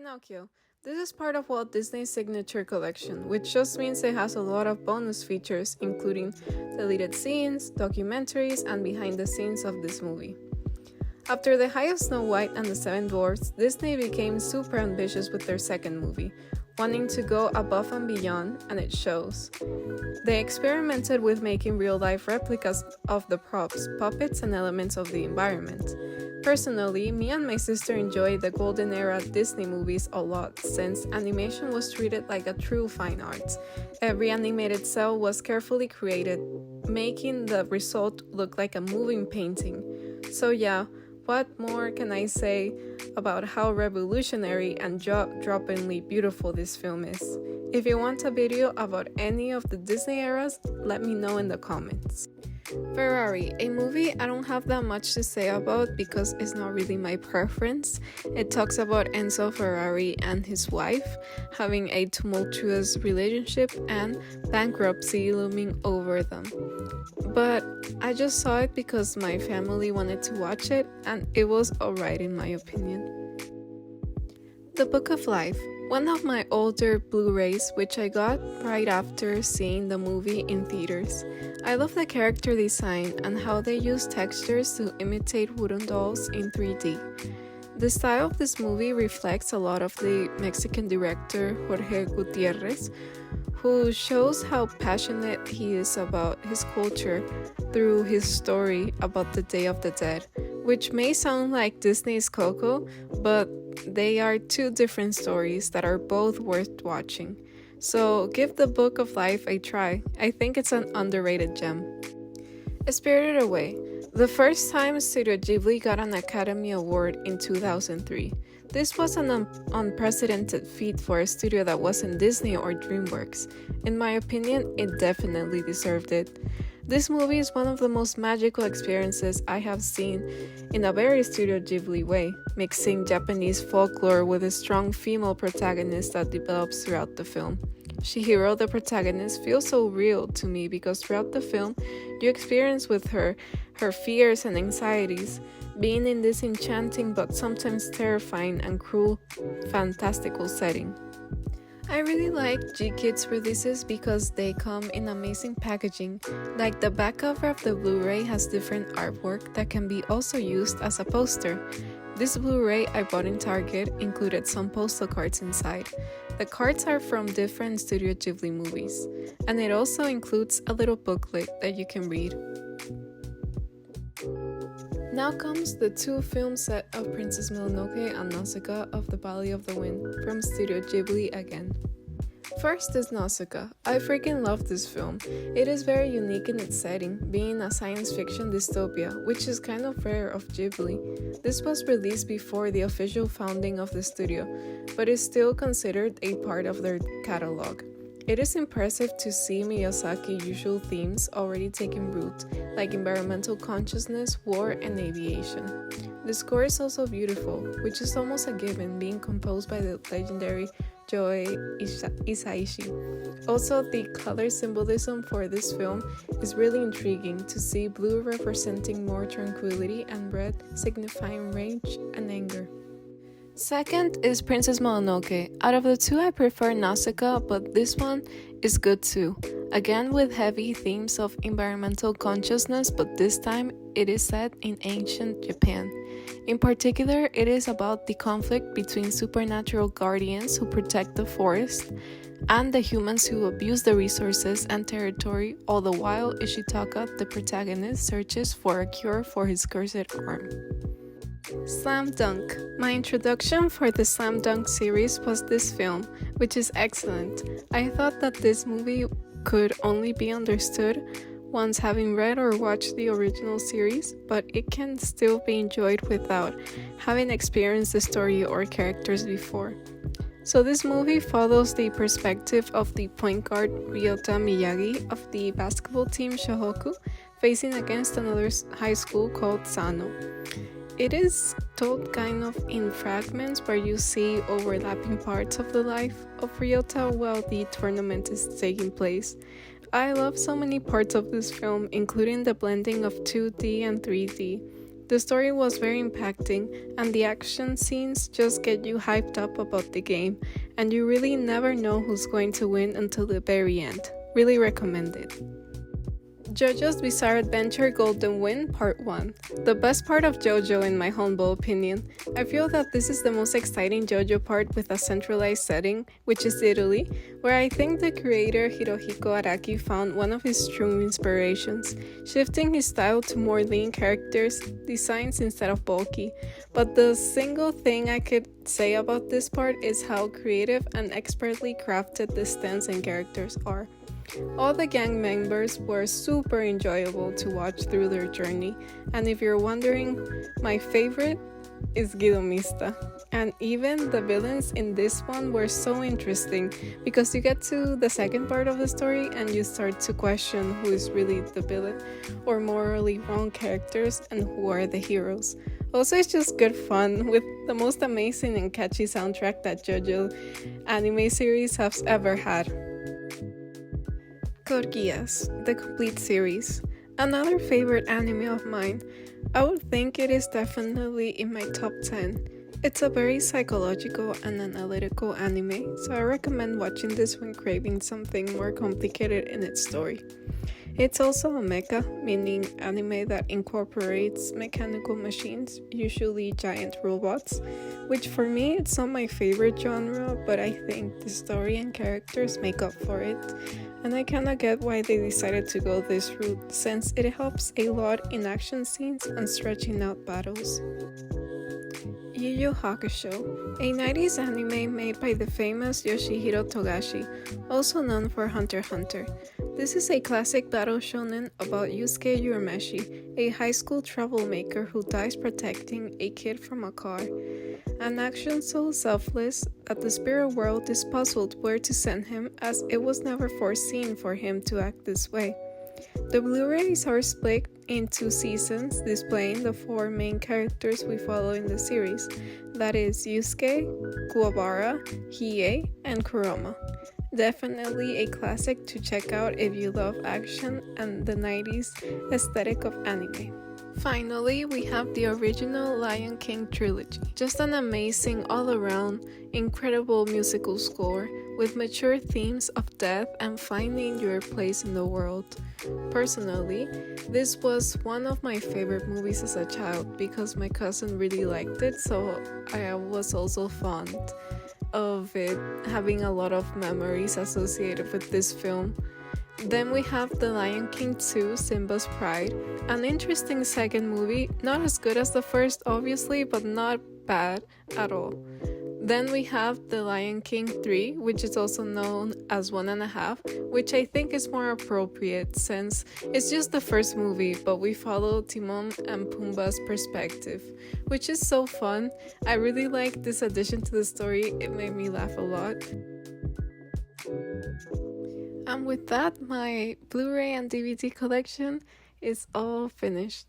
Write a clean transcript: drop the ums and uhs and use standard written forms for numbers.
Pinocchio. This is part of Walt Disney's signature collection, which just means it has a lot of bonus features, including deleted scenes, documentaries, and behind the scenes of this movie. After The High of Snow White and the Seven Dwarfs, Disney became super ambitious with their second movie, wanting to go above and beyond, and it shows. They experimented with making real-life replicas of the props, puppets, and elements of the environment. Personally, me and my sister enjoyed the golden era Disney movies a lot, since animation was treated like a true fine art. Every animated cell was carefully created, making the result look like a moving painting. So yeah, what more can I say about how revolutionary and jaw-droppingly beautiful this film is? If you want a video about any of the Disney eras, let me know in the comments. Ferrari, a movie I don't have that much to say about because it's not really my preference. It talks about Enzo Ferrari and his wife having a tumultuous relationship and bankruptcy looming over them. But I just saw it because my family wanted to watch it, and it was alright in my opinion. The Book of Life, one of my older Blu-rays, which I got right after seeing the movie in theaters. I love the character design and how they use textures to imitate wooden dolls in 3D. The style of this movie reflects a lot of the Mexican director Jorge Gutierrez, who shows how passionate he is about his culture through his story about the Day of the Dead, which may sound like Disney's Coco, but they are two different stories that are both worth watching. So give The Book of Life a try. I think it's an underrated gem. Spirited Away, the first time Studio Ghibli got an Academy Award in 2003. This was an unprecedented feat for a studio that wasn't Disney or DreamWorks. In my opinion, it definitely deserved it. This movie is one of the most magical experiences I have seen in a very Studio Ghibli way, mixing Japanese folklore with a strong female protagonist that develops throughout the film. Chihiro, the protagonist, feels so real to me because throughout the film, you experience with her fears and anxieties, being in this enchanting but sometimes terrifying and cruel, fantastical setting. I really like G-Kids releases because they come in amazing packaging, like the back cover of the Blu-ray has different artwork that can be also used as a poster. This Blu-ray I bought in Target included some postal cards inside. The cards are from different Studio Ghibli movies, and it also includes a little booklet that you can read. Now comes the two-film set of Princess Mononoke and Nausicaä of the Valley of the Wind from Studio Ghibli again. First is Nausicaä. I freaking love this film. It is very unique in its setting, being a science fiction dystopia, which is kind of rare of Ghibli. This was released before the official founding of the studio, but is still considered a part of their catalog. It is impressive to see Miyazaki's usual themes already taking root, like environmental consciousness, war, and aviation. The score is also beautiful, which is almost a given, being composed by the legendary Jojo Hisaishi. Also, the color symbolism for this film is really intriguing to see blue representing more tranquility and red signifying rage and anger. Second is Princess Mononoke. Out of the two, I prefer Nausicaä, but this one is good too. Again with heavy themes of environmental consciousness, but this time it is set in ancient Japan. In particular, it is about the conflict between supernatural guardians who protect the forest and the humans who abuse the resources and territory, all the while Ishitaka, the protagonist, searches for a cure for his cursed arm. Slam Dunk. My introduction for the Slam Dunk series was this film, which is excellent. I thought that this movie could only be understood once having read or watched the original series, but it can still be enjoyed without having experienced the story or characters before. So this movie follows the perspective of the point guard Ryota Miyagi of the basketball team Shohoku facing against another high school called Sano. It is told kind of in fragments where you see overlapping parts of the life of Ryota while the tournament is taking place. I love so many parts of this film, including the blending of 2D and 3D. The story was very impacting, and the action scenes just get you hyped up about the game, and you really never know who's going to win until the very end. Really recommend it. JoJo's Bizarre Adventure Golden Wind Part 1. The best part of JoJo in my humble opinion. I feel that this is the most exciting JoJo part with a centralized setting, which is Italy, where I think the creator Hirohiko Araki found one of his true inspirations, shifting his style to more lean characters, designs instead of bulky. But the single thing I could say about this part is how creative and expertly crafted the stands and characters are. All the gang members were super enjoyable to watch through their journey, and if you're wondering, my favorite is Guidomista. And even the villains in this one were so interesting, because you get to the second part of the story and you start to question who is really the villain, or morally wrong characters, and who are the heroes. Also, it's just good fun, with the most amazing and catchy soundtrack that JoJo anime series has ever had. Geass, the complete series. Another favorite anime of mine. I would think it is definitely in my top 10. It's a very psychological and analytical anime, so I recommend watching this when craving something more complicated in its story. It's also a mecha, meaning anime that incorporates mechanical machines, usually giant robots, which for me it's not my favorite genre, but I think the story and characters make up for it. And I kinda get why they decided to go this route, since it helps a lot in action scenes and stretching out battles. Yu Yu Hakusho, a 90s anime made by the famous Yoshihiro Togashi, also known for Hunter x Hunter. This is a classic battle shonen about Yusuke Urameshi, a high school troublemaker who dies protecting a kid from a car. An action so selfless that the spirit world is puzzled where to send him, as it was never foreseen for him to act this way. The Blu-rays are split in 2 seasons, displaying the 4 main characters we follow in the series, that is Yusuke, Kuwabara, Hiei, and Kurama. Definitely a classic to check out if you love action and the 90s aesthetic of anime. Finally, we have the original Lion King trilogy. Just an amazing all-around, incredible musical score with mature themes of death and finding your place in the world. Personally, this was one of my favorite movies as a child because my cousin really liked it, so I was also fond of it, having a lot of memories associated with this film. Then we have The Lion King 2, Simba's Pride, an interesting second movie, not as good as the first obviously, but not bad at all. Then we have The Lion King 3, which is also known as 1.5, which I think is more appropriate since it's just the first movie, but we follow Timon and Pumbaa's perspective, which is so fun. I really like this addition to the story, it made me laugh a lot. And with that, my Blu-ray and DVD collection is all finished.